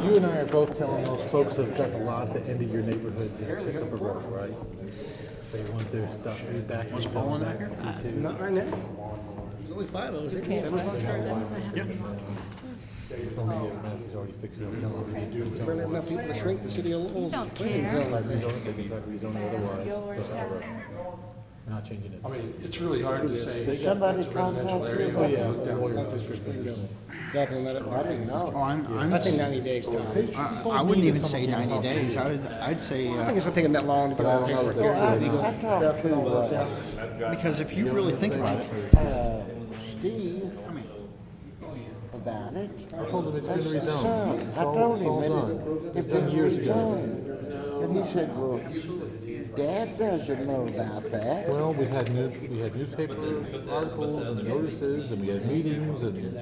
you and I are both telling those folks that have got the lot at the end of your neighborhood to access up a road, right? They want their stuff back. What's falling back to C2. Not right now. There's only 5 of us. Yep. Tell me Matthew's already fixed it up. Tell me they do. Barely enough people to shrink the city of Lowell. Don't care. Like we don't, they can rezone otherwise. Just our road. We're not changing it. I mean, it's really hard to say. Somebody It's a residential contact you area. Oh, yeah. Look down Lawyer. the district. Definitely let it. I didn't know. Oh, I think 90 days time. I wouldn't even say 90 days. I'd say, I think it's gonna take them that long to get all the paperwork. Well, I legal talked stuff and all that to stuff. because if you really think about it, Steve about it. I told him it's been That's the rezoned. son. I told him done. it's Done been years ago. rezoned. And he said, well, Dad doesn't know about that. Well, we had newspaper articles and notices, and we had meetings, and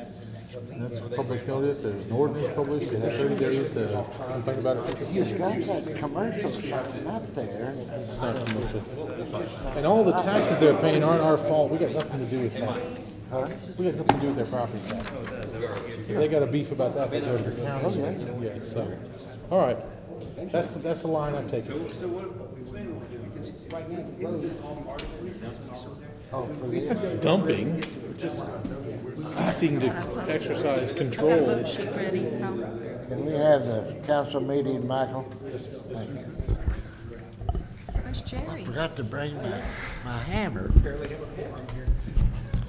that's a published notice, there's an ordinance published, you have 30 days to complain about it. He's got that commercial something up there. It's not commercial. And all the taxes they're paying aren't our fault, we got nothing to do with that. We got nothing to do with their property tax. If they got a beef about that, they go to the county. Yeah, so, all right, that's the line I'm taking. Dumping, just ceasing to exercise I've got a control. vote sheet ready, so. Can we have the council meeting, Michael? Where's Jerry? Forgot to bring my hammer.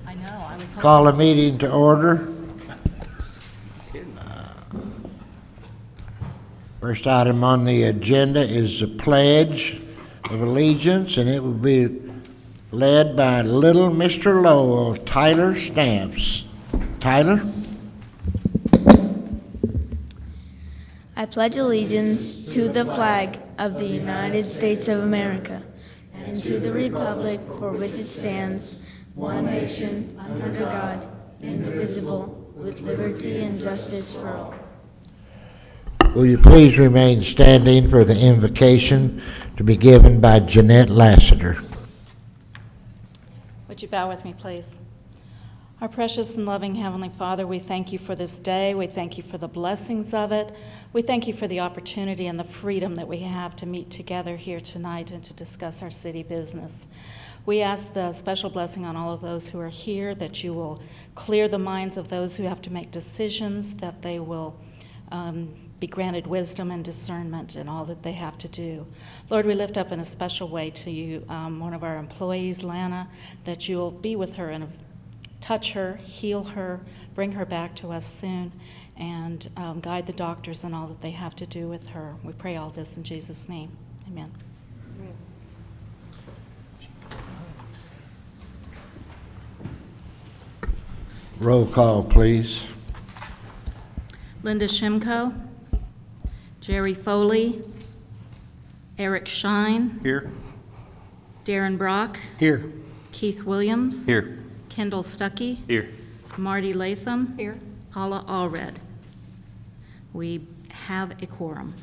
I know, I was hoping. Call a meeting to order. First item on the agenda is the Pledge of Allegiance, and it will be led by little Mr. Lowell, Tyler Stamps. Tyler? I pledge allegiance to the flag of the United States of America and to the republic for which it stands, one nation, under God, indivisible, with liberty and justice for all. Will you please remain standing for the invocation to be given by Jeanette Lassiter? Would you bow with me, please? Our precious and loving Heavenly Father, we thank you for this day. We thank you for the blessings of it. We thank you for the opportunity and the freedom that we have to meet together here tonight and to discuss our city business. We ask the special blessing on all of those who are here, that you will clear the minds of those who have to make decisions, that they will be granted wisdom and discernment in all that they have to do. Lord, we lift up in a special way to you one of our employees, Lana, that you'll be with her and touch her, heal her, bring her back to us soon, and guide the doctors in all that they have to do with her. We pray all this in Jesus' name. Amen. Roll call, please. Linda Shimko, Jerry Foley, Eric Shine, here. Darren Brock, Here. Keith Williams, Here. Kendall Stuckey, Here. Marty Latham. Here. Paula Allred. We have a quorum.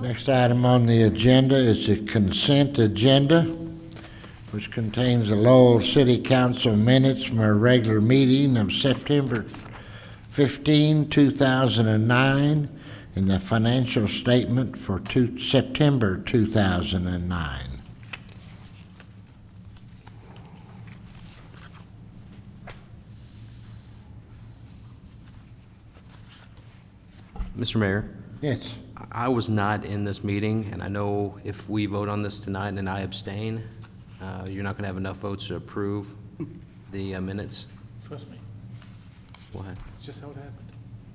Next item on the agenda is the consent agenda, which contains the Lowell City Council minutes from our regular meeting of September 15, 2009, and the financial statement for September 2009. Mr. Mayor, Yes. I was not in this meeting, and I know if we vote on this tonight and I abstain, you're not going to have enough votes to approve the minutes. Trust me, What? it's just how it happened.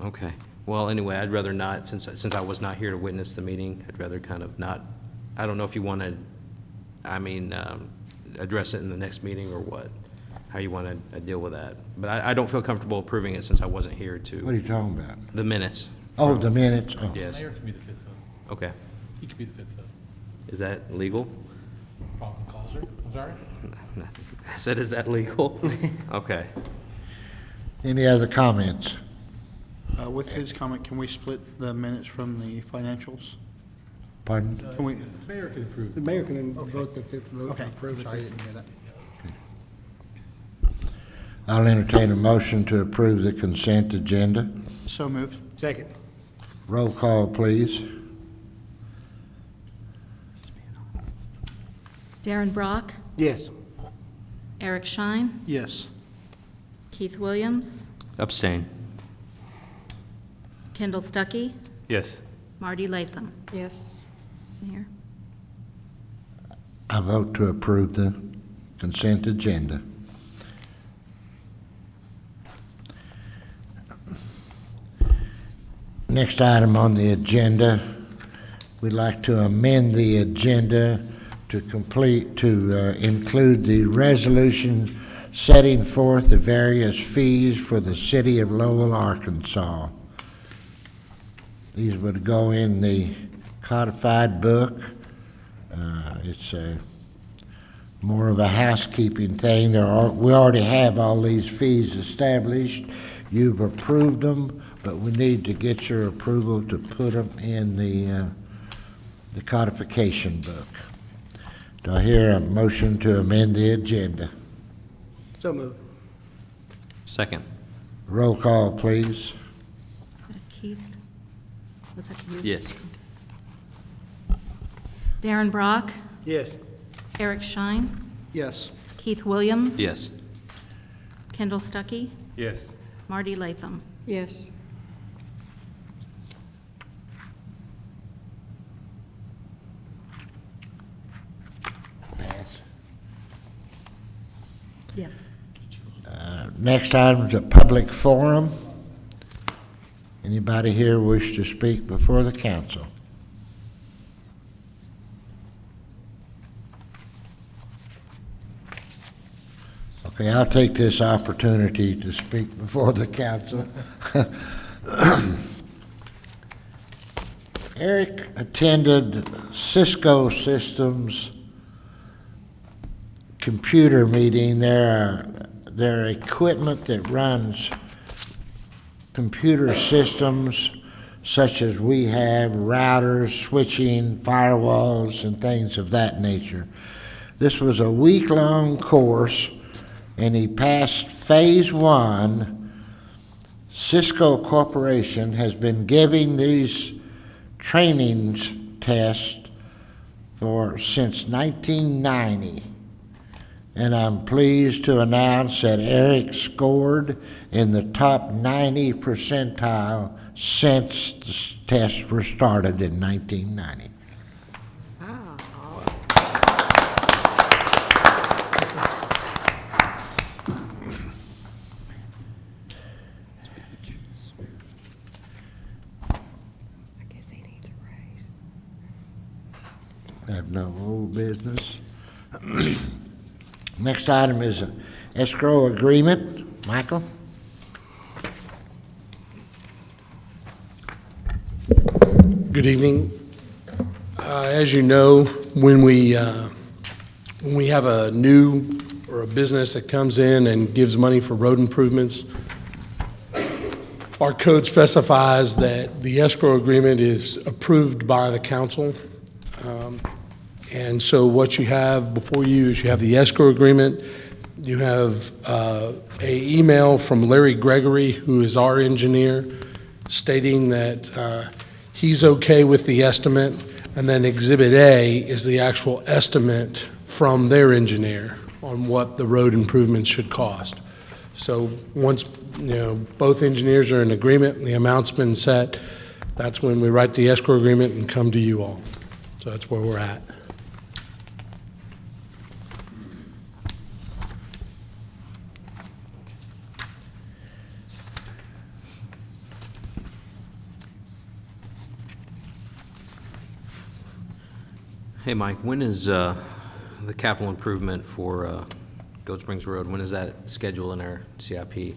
Okay. Well, anyway, I'd rather not, since I was not here to witness the meeting, I'd rather kind of not, I don't know if you want to, address it in the next meeting or what, how you want to deal with that. But I don't feel comfortable approving it since I wasn't here What to, are you talking about? the minutes. Oh, the minutes? Oh. Yes. Mayor can be the fifth vote. Okay. He could be the fifth vote. Is that legal? Problem calls her. I'm sorry? I said, is that legal? Okay. Any other comments? With his comment, can we split the minutes from the financials? Pardon? Can we? The mayor can approve. The mayor can vote the 5th vote to Okay, approve it. sorry, I didn't hear that. I'll entertain a motion to approve the consent agenda. So moved. Second. Roll call, please. Darren Brock, Yes. Eric Shine, Yes. Keith Williams, Abstain. Kendall Stuckey, Yes. Marty Latham. Yes. Mayor. I vote to approve the consent agenda. Next item on the agenda, we'd like to amend the agenda to include the resolution setting forth the various fees for the city of Lowell, Arkansas. These would go in the codified book. It's more of a housekeeping thing. We already have all these fees established. You've approved them, but we need to get your approval to put them in the codification book. Do I hear a motion to amend the agenda? So moved. Second. Roll call, please. Keith, was that you? Yes. Darren Brock, Yes. Eric Shine, Yes. Keith Williams. Yes. Kendall Stuckey, Yes. Marty Latham. Yes. Yes. Next item is a public forum. Anybody here wish to speak before the council? Okay, I'll take this opportunity to speak before the council. Eric attended Cisco Systems computer meeting. Their equipment that runs computer systems such as we have, routers, switching, firewalls, and things of that nature. This was a week-long course, and he passed phase 1. Cisco Corporation has been giving these trainings tests since 1990. And I'm pleased to announce that Eric scored in the top 90 percentile since the tests were started in 1990. I guess he needs a raise. I have no old business. Next item is an escrow agreement. Michael? Good evening. As you know, when we have a new or a business that comes in and gives money for road improvements, our code specifies that the escrow agreement is approved by the council. And so what you have before you is you have the escrow agreement. You have a email from Larry Gregory, who is our engineer, stating that he's okay with the estimate, and then Exhibit A is the actual estimate from their engineer on what the road improvements should cost. So once, both engineers are in agreement and the amount's been set, that's when we write the escrow agreement and come to you all. So that's where we're at. Hey, Mike, when is the capital improvement for Goat Springs Road, when is that scheduled in our CIP?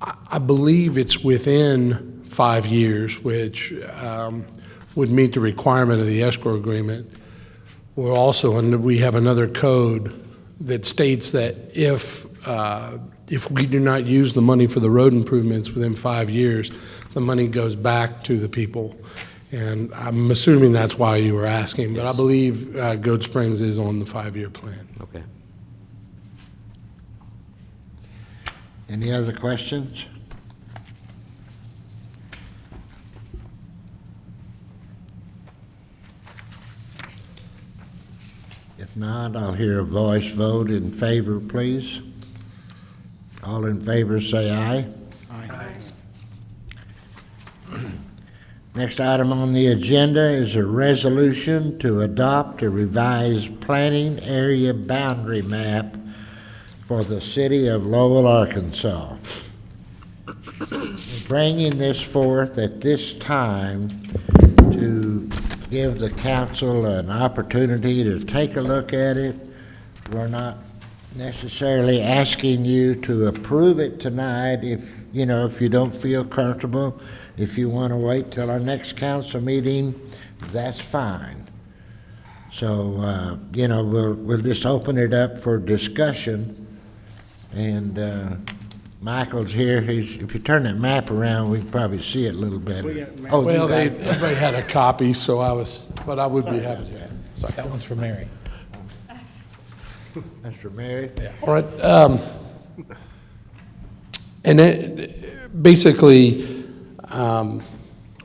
I believe it's within 5 years, which would meet the requirement of the escrow agreement. We have another code that states that if we do not use the money for the road improvements within 5 years, the money goes back to the people. And I'm assuming that's why you were asking, but I believe Goat Springs is on the 5-year plan. Okay. Any other questions? If not, I'll hear a voice vote in favor, please. All in favor, say aye. Aye. Next item on the agenda is a resolution to adopt a revised planning area boundary map for the city of Lowell, Arkansas. Bringing this forth at this time to give the council an opportunity to take a look at it. We're not necessarily asking you to approve it tonight if you don't feel comfortable. If you want to wait till our next council meeting, that's fine. So, we'll just open it up for discussion. And Michael's here. If you turn that map around, we can probably see it a little better. Oh, Well, you got it. everybody had a copy, so but I would be happy to. Sorry. That one's for Mary. Mr. Mary? All right. Basically,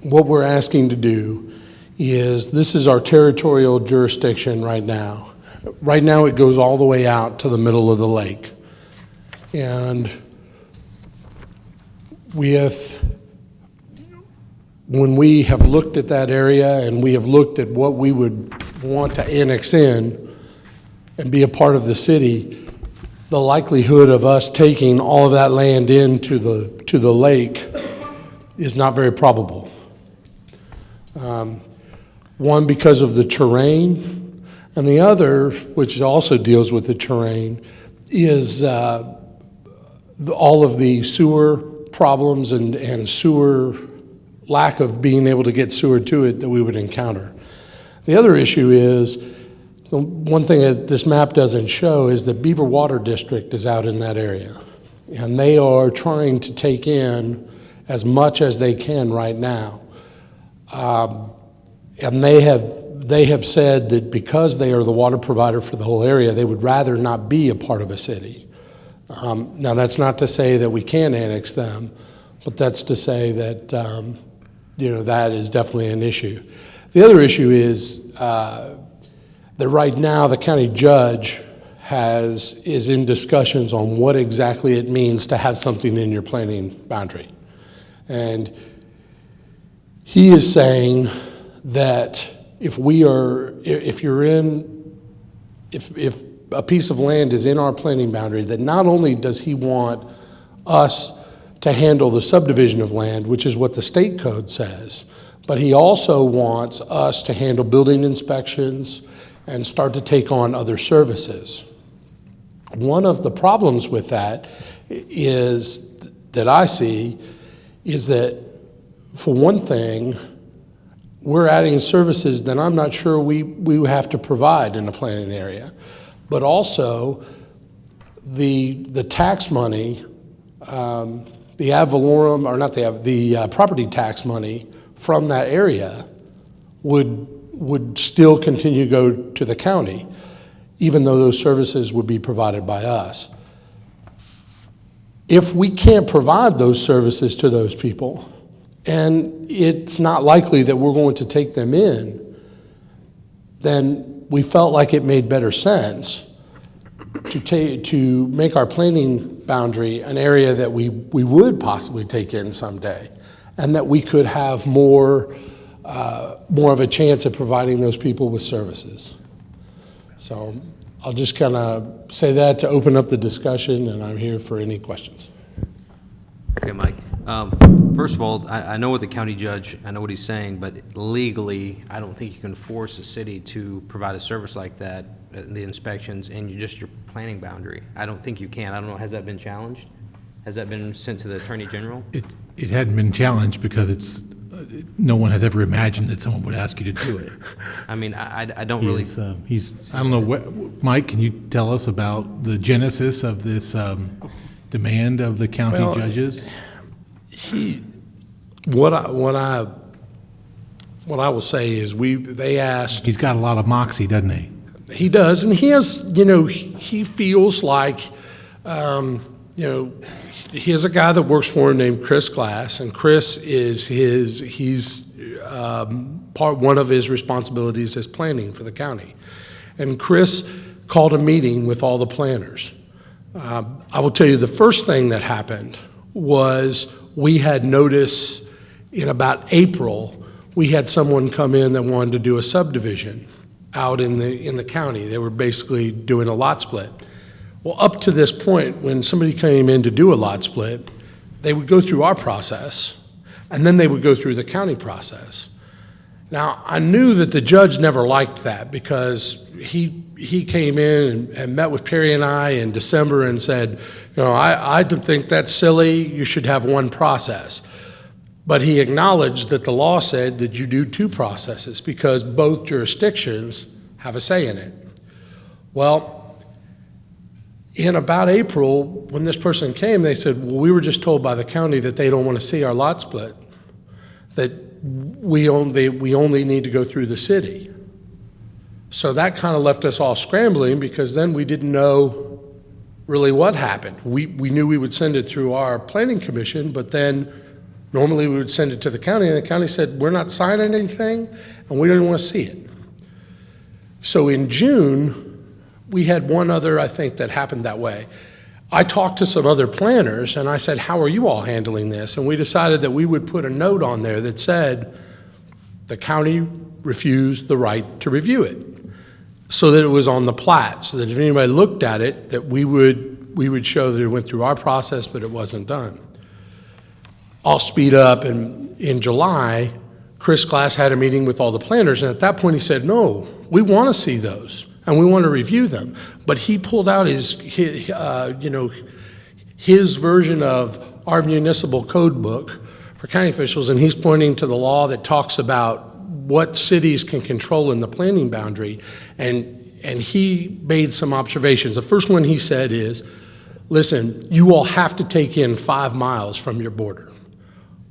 what we're asking to do is, this is our territorial jurisdiction right now. Right now, it goes all the way out to the middle of the lake. And when we have looked at that area and we have looked at what we would want to annex in and be a part of the city, the likelihood of us taking all of that land into the lake is not very probable. One, because of the terrain, and the other, which also deals with the terrain, is all of the sewer problems and sewer lack of being able to get sewer to it that we would encounter. The other issue is, the one thing that this map doesn't show is that Beaver Water District is out in that area. And they are trying to take in as much as they can right now. And they have said that because they are the water provider for the whole area, they would rather not be a part of a city. Now, that's not to say that we can annex them, but that's to say that, that is definitely an issue. The other issue is that right now the county judge is in discussions on what exactly it means to have something in your planning boundary. And he is saying that if a piece of land is in our planning boundary, that not only does he want us to handle the subdivision of land, which is what the state code says, but he also wants us to handle building inspections and start to take on other services. One of the problems with that that I see is that, for one thing, we're adding services that I'm not sure we have to provide in a planning area. But also, the tax money, the ad valorem, or not the property tax money from that area would still continue to go to the county, even though those services would be provided by us. If we can't provide those services to those people, and it's not likely that we're going to take them in, then we felt like it made better sense to make our planning boundary an area that we would possibly take in someday, and that we could have more of a chance at providing those people with services. So I'll just kind of say that to open up the discussion, and I'm here for any questions. Okay, Mike. First of all, I know what the county judge, I know what he's saying, but legally, I don't think you can force a city to provide a service like that, the inspections, and just your planning boundary. I don't think you can. I don't know, has that been challenged? Has that been sent to the Attorney General? It hadn't been challenged because no one has ever imagined that someone would ask you to do it. I mean, I don't really... I don't know, Mike, can you tell us about the genesis of this demand of the county judges? What I will say is they asked. He's got a lot of moxie, doesn't he? He does, and he has, he feels like he has a guy that works for him named Chris Glass, and Chris is one of his responsibilities is planning for the county. And Chris called a meeting with all the planners. I will tell you the first thing that happened was we had notice in about April, we had someone come in that wanted to do a subdivision out in the county. They were basically doing a lot split. Well, up to this point, when somebody came in to do a lot split, they would go through our process, and then they would go through the county process. Now, I knew that the judge never liked that because he came in and met with Perry and I in December and said, I don't think that's silly. You should have one process. But he acknowledged that the law said that you do two processes because both jurisdictions have a say in it. Well, in about April, when this person came, they said, well, we were just told by the county that they don't want to see our lot split, that we only need to go through the city. So that kind of left us all scrambling because then we didn't know really what happened. We knew we would send it through our planning commission, but then normally we would send it to the county, and the county said, we're not signing anything, and we don't want to see it. So in June, we had one other, I think, that happened that way. I talked to some other planners, and I said, how are you all handling this? And we decided that we would put a note on there that said, the county refused the right to review it, so that it was on the plat, so that if anybody looked at it, that we would show that it went through our process, but it wasn't done. I'll speed up, and in July, Chris Glass had a meeting with all the planners, and at that point he said, no, we want to see those, and we want to review them. But he pulled out his version of our municipal code book for county officials, and he's pointing to the law that talks about what cities can control in the planning boundary, and he made some observations. The first one he said is, listen, you all have to take in 5 miles from your border.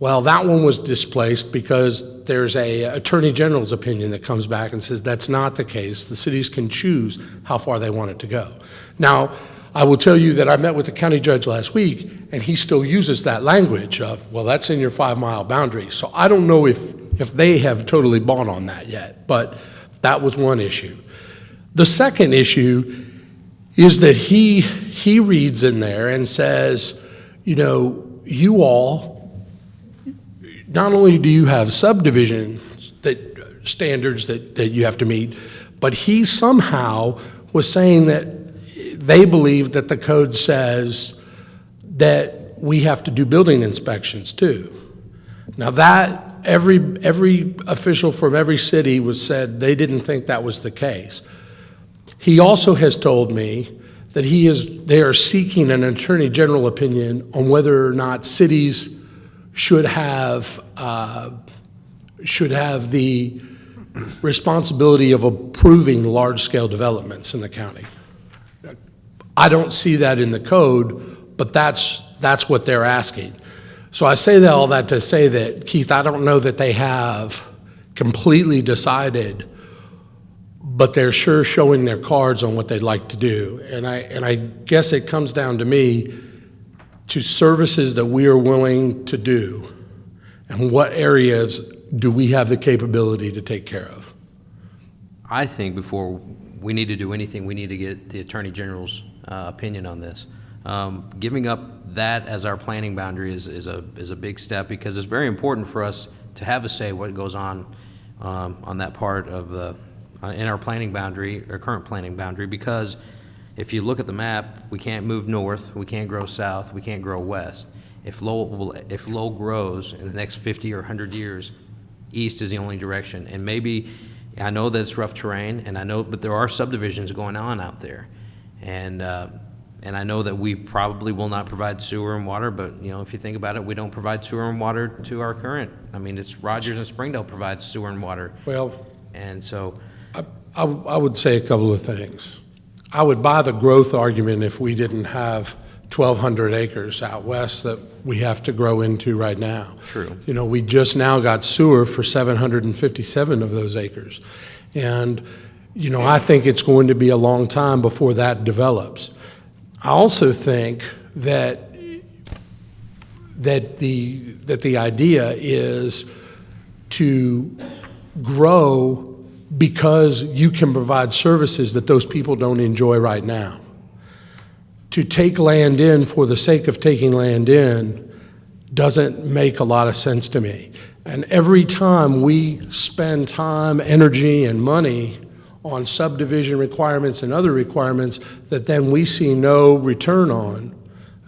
Well, that one was displaced because there's a attorney general's opinion that comes back and says that's not the case. The cities can choose how far they want it to go. Now, I will tell you that I met with the county judge last week, and he still uses that language of, well, that's in your 5-mile boundary. So I don't know if they have totally bought on that yet, but that was one issue. The second issue is that he reads in there and says, you all, not only do you have subdivision standards that you have to meet, but he somehow was saying that they believe that the code says that we have to do building inspections too. Now that every official from every city was said they didn't think that was the case. He also has told me that they are seeking an attorney general opinion on whether or not cities should have the responsibility of approving large-scale developments in the county. I don't see that in the code, but that's what they're asking. So I say all that to say that, Keith, I don't know that they have completely decided, but they're sure showing their cards on what they'd like to do. And I guess it comes down to me, to services that we are willing to do, and what areas do we have the capability to take care of? I think before we need to do anything, we need to get the Attorney General's opinion on this. Giving up that as our planning boundary is a big step, because it's very important for us to have a say what goes on that part of the in our planning boundary, our current planning boundary, because if you look at the map, we can't move north, we can't grow south, we can't grow west. If Lowell grows in the next 50 or 100 years, east is the only direction. And maybe, I know that it's rough terrain, but there are subdivisions going on out there. And I know that we probably will not provide sewer and water, but if you think about it, we don't provide sewer and water to our current. I mean, it's Rogers and Springdale provides sewer and water. Well, and so I would say a couple of things. I would buy the growth argument if we didn't have 1,200 acres out west that we have to grow into right now. True. We just now got sewer for 757 of those acres. And, I think it's going to be a long time before that develops. I also think that the idea is to grow because you can provide services that those people don't enjoy right now. To take land in for the sake of taking land in doesn't make a lot of sense to me. And every time we spend time, energy, and money on subdivision requirements and other requirements that then we see no return on,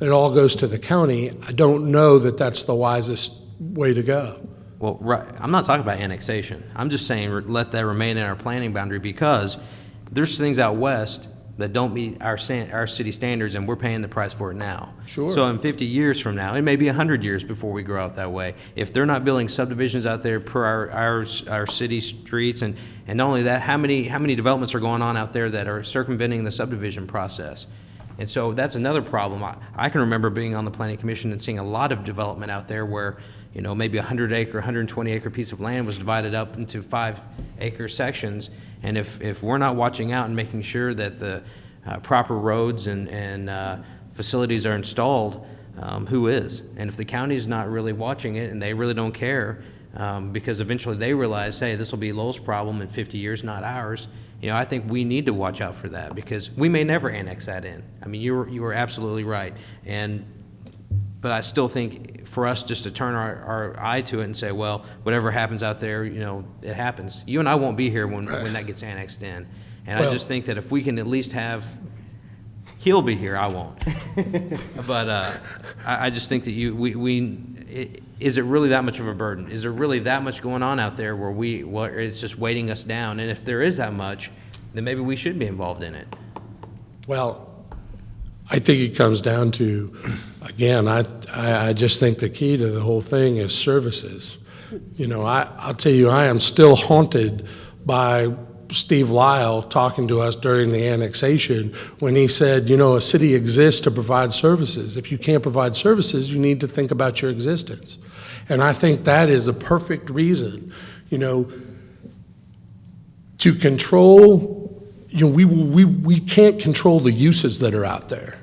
it all goes to the county. I don't know that that's the wisest way to go. Well, right, I'm not talking about annexation. I'm just saying let that remain in our planning boundary, because there's things out west that don't meet our city standards, and we're paying the price for it now. Sure. So in 50 years from now, it may be 100 years before we grow out that way. If they're not building subdivisions out there per our city streets, and not only that, how many developments are going on out there that are circumventing the subdivision process? And so that's another problem. I can remember being on the planning commission and seeing a lot of development out there where, you know, maybe a 100-acre, 120-acre piece of land was divided up into 5-acre sections. And if we're not watching out and making sure that the proper roads and facilities are installed, who is? And if the county's not really watching it and they really don't care, because eventually they realize, hey, this will be Lowell's problem in 50 years, not ours. You know, I think we need to watch out for that, because we may never annex that in. I mean, you were absolutely right. But I still think for us just to turn our eye to it and say, well, whatever happens out there, you know, it happens. You and I won't be here when that gets annexed in. And I just think that if we can at least have, he'll be here, I won't. But I just think that is it really that much of a burden? Is there really that much going on out there where it's just weighting us down? And if there is that much, then maybe we should be involved in it. Well, I think it comes down to, again, I just think the key to the whole thing is services. You know, I'll tell you, I am still haunted by Steve Lyle talking to us during the annexation when he said, you know, a city exists to provide services. If you can't provide services, you need to think about your existence. And I think that is a perfect reason, you know, to control. You know, we can't control the uses that are out there.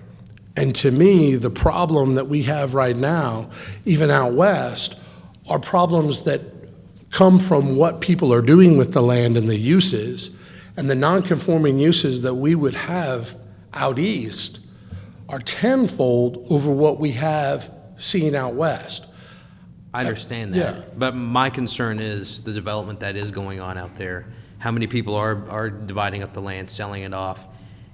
And to me, the problem that we have right now, even out west, are problems that come from what people are doing with the land and the uses, and the non-conforming uses that we would have out east are tenfold over what we have seen out west. I understand that. Yeah. But my concern is the development that is going on out there. How many people are dividing up the land, selling it off,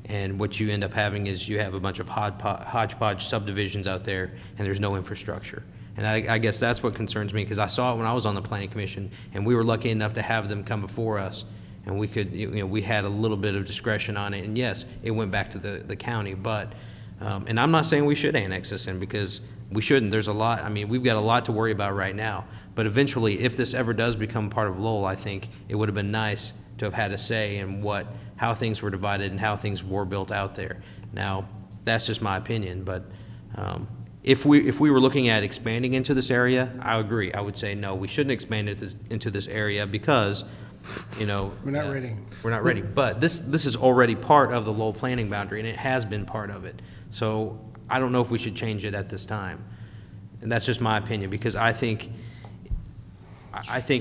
and what you end up having is you have a bunch of hodgepodge subdivisions out there, and there's no infrastructure. And I guess that's what concerns me, because I saw it when I was on the planning commission, and we were lucky enough to have them come before us, and we could, you know, we had a little bit of discretion on it. And yes, it went back to the county, but, and I'm not saying we should annex this in, because we shouldn't. There's a lot, I mean, we've got a lot to worry about right now. But eventually, if this ever does become part of Lowell, I think it would have been nice to have had a say in how things were divided and how things were built out there. Now, that's just my opinion, but if we were looking at expanding into this area, I agree. I would say no, we shouldn't expand into this area because, you know, We're not ready. We're not ready. But this is already part of the Lowell planning boundary, and it has been part of it. So I don't know if we should change it at this time, and that's just my opinion, because I think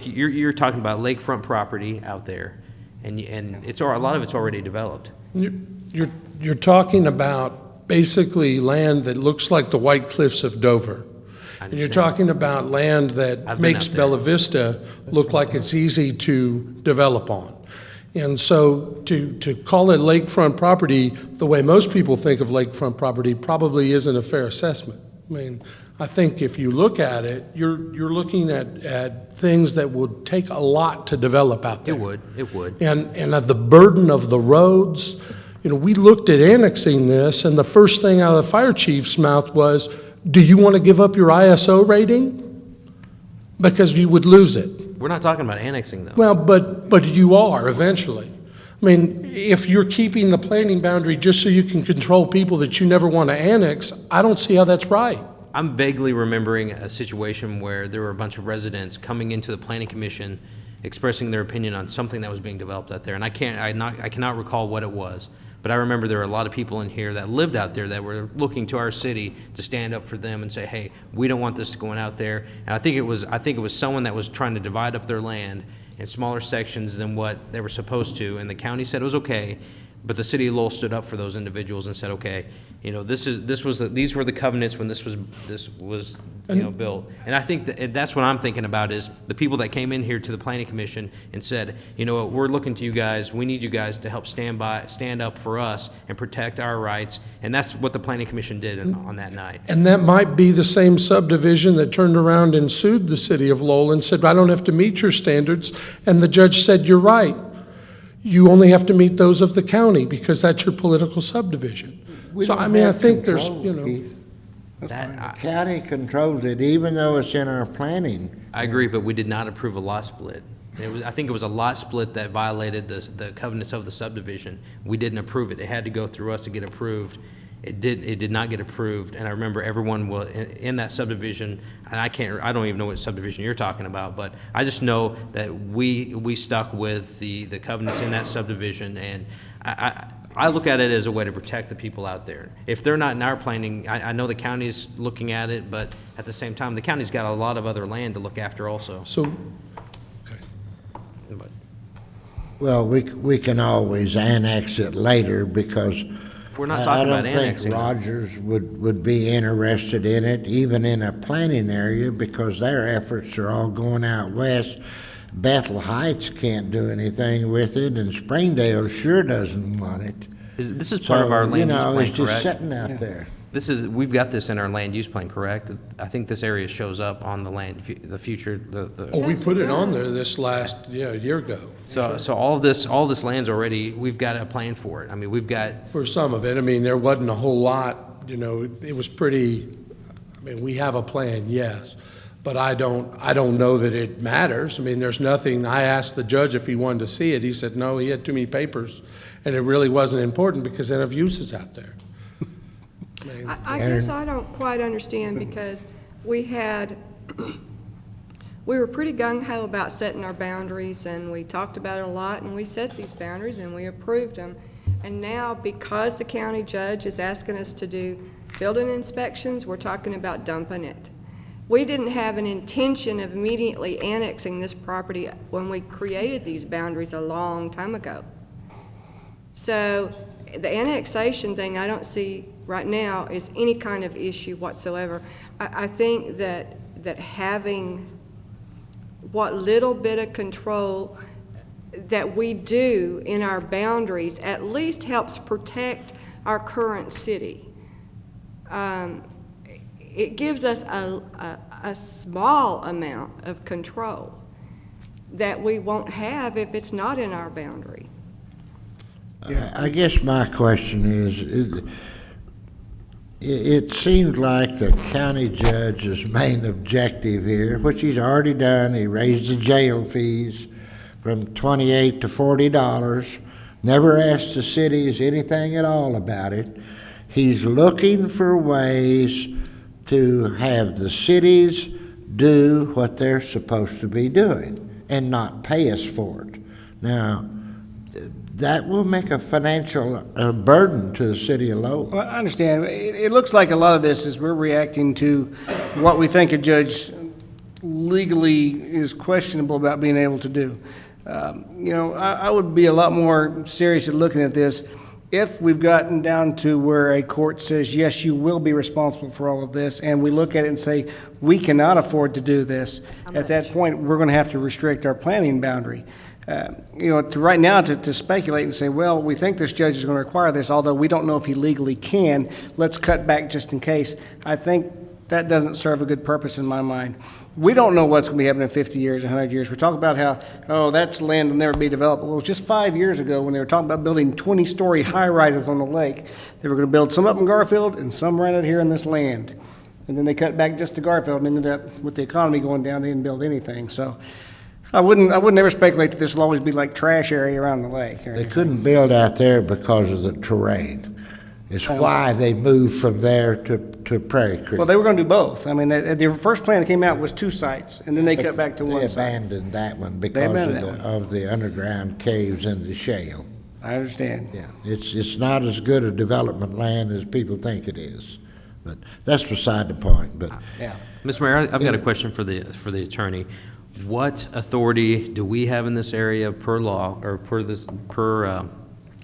you're talking about lakefront property out there, and it's a lot of it's already developed. You're talking about basically land that looks like the White Cliffs of Dover. And you're talking about land that makes Bella Vista look like it's easy to develop on. And so to call it lakefront property, the way most people think of lakefront property, probably isn't a fair assessment. I mean, I think if you look at it, you're looking at things that would take a lot to develop out there. It would. And the burden of the roads, you know, we looked at annexing this, and the first thing out of the fire chief's mouth was, do you want to give up your ISO rating? Because you would lose it. We're not talking about annexing, though. Well, but you are eventually. I mean, if you're keeping the planning boundary just so you can control people that you never want to annex, I don't see how that's right. I'm vaguely remembering a situation where there were a bunch of residents coming into the planning commission expressing their opinion on something that was being developed out there, and I cannot recall what it was. but I remember there were a lot of people in here that lived out there that were looking to our city to stand up for them and say, hey, we don't want this going out there. And I think it was someone that was trying to divide up their land in smaller sections than what they were supposed to, and the county said it was okay. But the city of Lowell stood up for those individuals and said, okay, you know, these were the covenants when this was built. And I think that's what I'm thinking about is the people that came in here to the planning commission and said, you know what, we're looking to you guys. We need you guys to help stand up for us and protect our rights. And that's what the planning commission did on that night. And that might be the same subdivision that turned around and sued the city of Lowell and said, I don't have to meet your standards. And the judge said, you're right. You only have to meet those of the county because that's your political subdivision. So, I mean, I think there's, you know. The county controls it, even though it's in our planning. I agree, but we did not approve a lot split. I think it was a lot split that violated the covenants of the subdivision. We didn't approve it. It had to go through us to get approved. It did not get approved, and I remember everyone was in that subdivision, and I don't even know what subdivision you're talking about, but I just know that we stuck with the covenants in that subdivision, and I look at it as a way to protect the people out there. If they're not in our planning, I know the county's looking at it, but at the same time, the county's got a lot of other land to look after also. So, okay. But Well, we can always annex it later because we're not talking about annexing. I don't think Rogers would be interested in it, even in a planning area, because their efforts are all going out west. Bethel Heights can't do anything with it, and Springdale sure doesn't want it. This is part of our land use plan, it's just correct? sitting out there. We've got this in our land use plan, correct? I think this area shows up on the future. Oh, we put it on there this last, a year ago. So all this land's already, we've got a plan for it. I mean, we've got. For some of it, I mean, there wasn't a whole lot, it was pretty, I mean, we have a plan, yes. But I don't know that it matters. I mean, there's nothing, I asked the judge if he wanted to see it. He said, no, he had too many papers. And it really wasn't important because they have uses out there. I guess I don't quite understand because we were pretty gung-ho about setting our boundaries, and we talked about it a lot, and we set these boundaries and we approved them. And now, because the county judge is asking us to do building inspections, we're talking about dumping it. We didn't have an intention of immediately annexing this property when we created these boundaries a long time ago. So the annexation thing, I don't see right now is any kind of issue whatsoever. I think that having what little bit of control that we do in our boundaries at least helps protect our current city. It gives us a small amount of control that we won't have if it's not in our boundary. I guess my question is, it seems like the county judge's main objective here, which he's already done, he raised the jail fees from $28 to $40, never asked the cities anything at all about it. He's looking for ways to have the cities do what they're supposed to be doing and not pay us for it. Now, that will make a financial burden to the city of Lowell. Well, I understand. It looks like a lot of this is we're reacting to what we think a judge legally is questionable about being able to do. I would be a lot more serious at looking at this if we've gotten down to where a court says, yes, you will be responsible for all of this, and we look at it and say, we cannot afford to do this. At that point, we're going to have to restrict our planning boundary. Right now to speculate and say, well, we think this judge is going to require this, although we don't know if he legally can, let's cut back just in case. I think that doesn't serve a good purpose in my mind. We don't know what's going to be happening in 50 years, 100 years. We talk about how, that's land will never be developed. Well, it was just 5 years ago when they were talking about building 20-story high-rises on the lake. They were going to build some up in Garfield and some right out here in this land. And then they cut back just to Garfield and ended up, with the economy going down, they didn't build anything. So I wouldn't ever speculate that this will always be like trash area around the lake. They couldn't build out there because of the terrain. It's why they moved from there to Prairie Creek. Well, they were going to do both. I mean, the first plan that came out was 2 sites, and then they cut back to one site. They abandoned that one because of the underground caves and the shale. I understand. Yeah, it's not as good a development land as people think it is, but that's beside the point, but. Yeah. Mr. Mayor, I've got a question for the attorney. What authority do we have in this area per law, or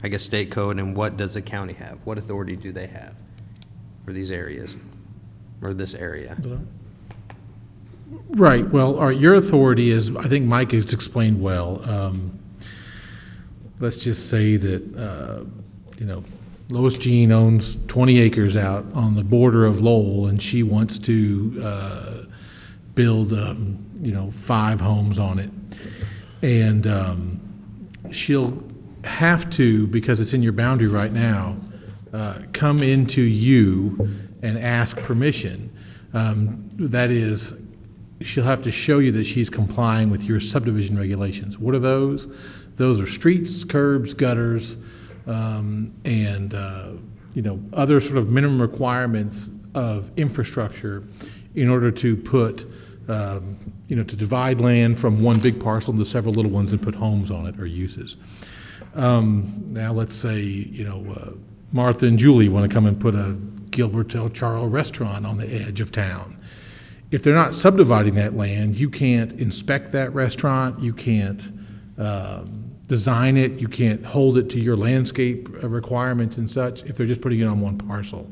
I guess, state code, and what does the county have? What authority do they have for these areas, or this area? Right, well, all right, your authority is, I think Mike has explained well. Let's just say that, Lois Jean owns 20 acres out on the border of Lowell, and she wants to build, 5 homes on it. And she'll have to, because it's in your boundary right now, come into you and ask permission. That is, she'll have to show you that she's complying with your subdivision regulations. What are those? Those are streets, curbs, gutters, and other sort of minimum requirements of infrastructure in order to put, to divide land from one big parcel into several little ones and put homes on it or uses. Now, let's say, Martha and Julie want to come and put a Gilbert Del Charro restaurant on the edge of town. If they're not subdividing that land, you can't inspect that restaurant, you can't design it, you can't hold it to your landscape requirements and such if they're just putting it on one parcel.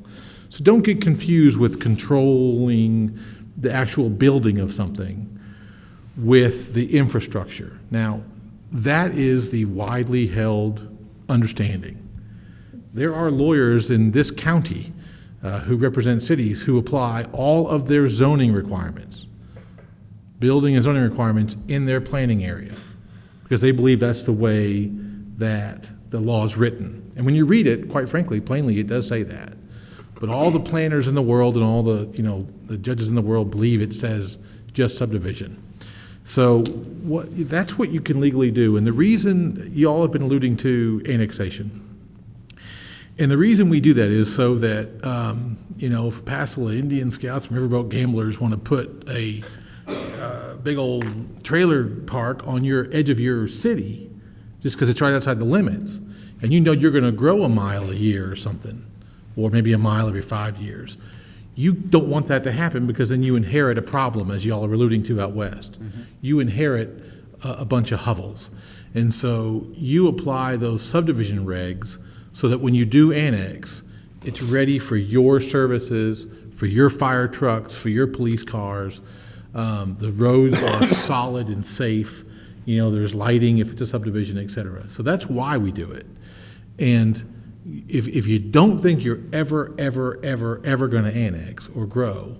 So don't get confused with controlling the actual building of something with the infrastructure. Now, that is the widely held understanding. There are lawyers in this county who represent cities who apply all of their zoning requirements, building and zoning requirements, in their planning area, because they believe that's the way that the law is written. And when you read it, quite frankly, plainly, it does say that. But all the planners in the world and all the, the judges in the world believe it says just subdivision. So that's what you can legally do. And the reason you all have been alluding to annexation. And the reason we do that is so that, if a passel of Indian scouts from Riverboat Gamblers want to put a big old trailer park on your edge of your city, just because it's right outside the limits, and you're going to grow a mile a year or something, or maybe a mile every 5 years, you don't want that to happen, because then you inherit a problem, as y'all are alluding to out west. Mm-hmm. You inherit a bunch of hovels. And so you apply those subdivision regs so that when you do annex, it's ready for your services, for your fire trucks, for your police cars. The roads are solid and safe. There's lighting if it's a subdivision, et cetera. So that's why we do it. And if you don't think you're ever going to annex or grow,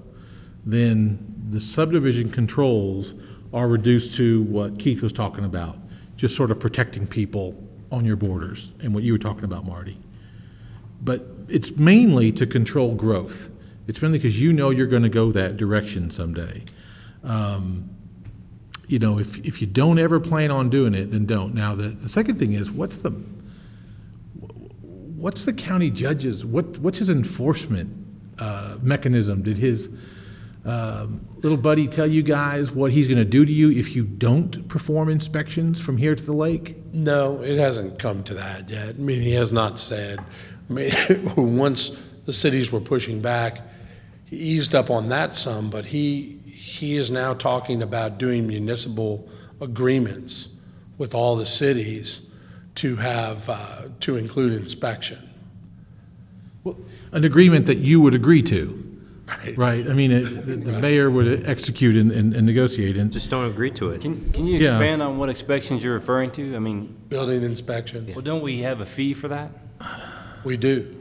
then the subdivision controls are reduced to what Keith was talking about, just sort of protecting people on your borders, and what you were talking about, Marty. But it's mainly to control growth. It's mainly because you're going to go that direction someday. If you don't ever plan on doing it, then don't. Now, the second thing is, what's the county judge's, what's his enforcement mechanism? Did his little buddy tell you guys what he's going to do to you if you don't perform inspections from here to the lake? No, it hasn't come to that yet. I mean, he has not said. I mean, once the cities were pushing back, he eased up on that some, but he is now talking about doing municipal agreements with all the cities to have, to include inspection. Well, an agreement that you would agree to. Right. Right, I mean, the mayor would execute and negotiate, and Just don't agree to it. Can you Yeah. expand on what inspections you're referring to? I mean, Building inspections. well, don't we have a fee for that? We do.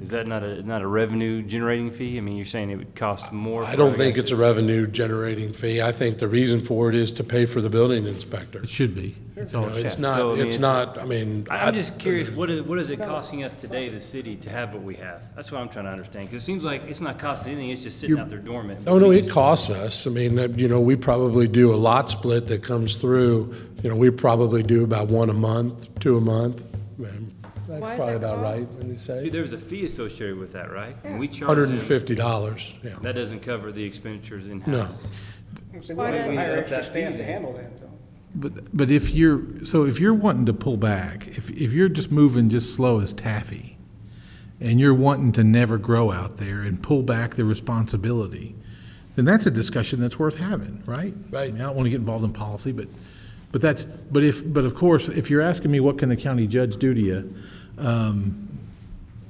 Is that not a revenue generating fee? I mean, you're saying it would cost more? I don't think it's a revenue generating fee. I think the reason for it is to pay for the building inspector. it should be. It's all- It's Yeah, so, I mean, not, I mean. I'm just curious, what is it costing us today, the city, to have what we have? That's what I'm trying to understand, because it seems like it's not costing anything, it's just sitting out there dormant. Oh, no, it costs us. I mean, we probably do a lot split that comes through, we probably do about 1 a month, 2 a month. That's Why is probably that about cost? right, when you See, say. there's a fee associated with that, right? And we charge them. $150, yeah. That doesn't cover the expenditures in-house. No. So we Why have to not? hire extra staff to handle that, though. But if you're wanting to pull back, if you're just moving just slow as taffy, and you're wanting to never grow out there and pull back the responsibility, then that's a discussion that's worth having, right? Right. I mean, I don't want to get involved in policy, but of course, if you're asking me what can the county judge do to you,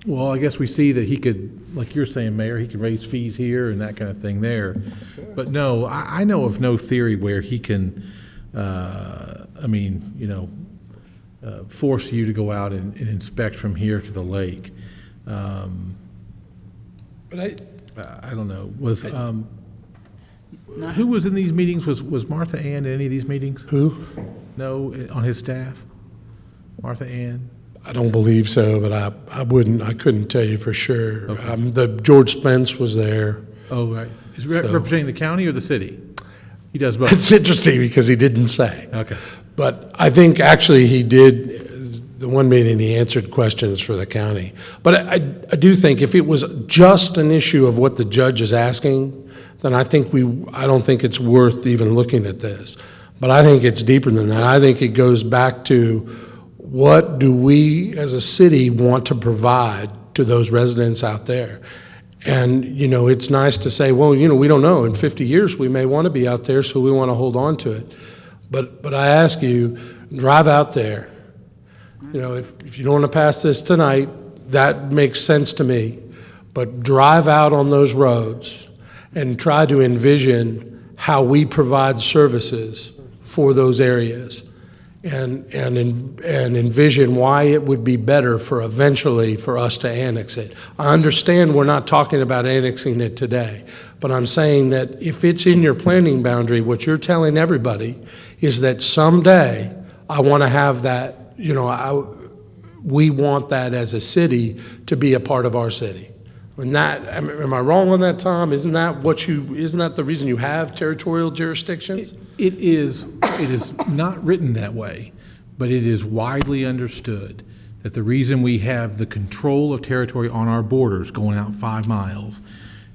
well, I guess we see that he could, like you're saying, Mayor, he could raise fees here and that kind of thing there. But no, I know of no theory where he can, force you to go out and inspect from here to the lake. But I don't know. Who was in these meetings? Was Martha Ann in any of these meetings? who? No, on his staff? Martha Ann? I don't believe so, but I couldn't tell you for sure. The George Spence was there. Oh, right. Is he representing the county or the city? He does both. It's interesting because he didn't say. Okay. But I think actually he did, the one meeting he answered questions for the county. But I do think if it was just an issue of what the judge is asking, then I don't think it's worth even looking at this. But I think it's deeper than that. I think it goes back to what do we as a city want to provide to those residents out there? And, it's nice to say, well, we don't know. In 50 years, we may want to be out there, so we want to hold on to it. But I ask you, drive out there. If you don't want to pass this tonight, that makes sense to me. But drive out on those roads and try to envision how we provide services for those areas. And envision why it would be better for eventually for us to annex it. I understand we're not talking about annexing it today, but I'm saying that if it's in your planning boundary, what you're telling everybody is that someday I want to have that, we want that as a city to be a part of our city. And am I wrong on that, Tom? Isn't that the reason you have territorial jurisdictions? It is not written that way, but it is widely understood that the reason we have the control of territory on our borders going out 5 miles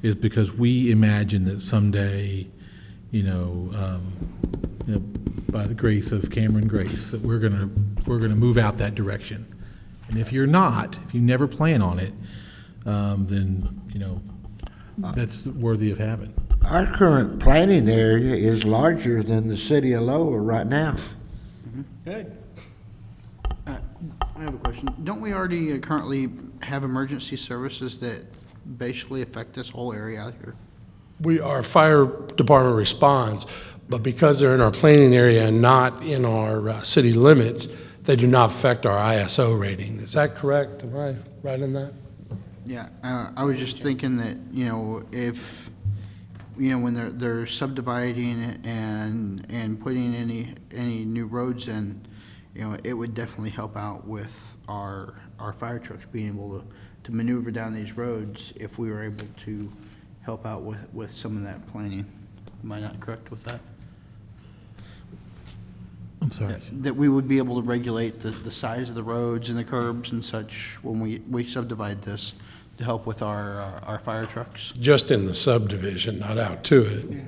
is because we imagine that someday, by the grace of Cameron Grace, that we're gonna move out that direction. And if you never plan on it, then that's worthy of having. Our current planning area is larger than the city of Lowell right now. Good. I have a question. Don't we already currently have emergency services that basically affect this whole area out here? Our fire department responds, but because they're in our planning area and not in our city limits, they do not affect our ISO rating. Is that correct? Am I right in that? Yeah, I was just thinking that, if, when they're subdividing and putting any new roads in, it would definitely help out with our fire trucks being able to maneuver down these roads if we were able to help out with some of that planning. Am I not correct with that? I'm sorry. That we would be able to regulate the size of the roads and the curbs and such when we subdivide this to help with our fire trucks? Just in the subdivision, not out to it.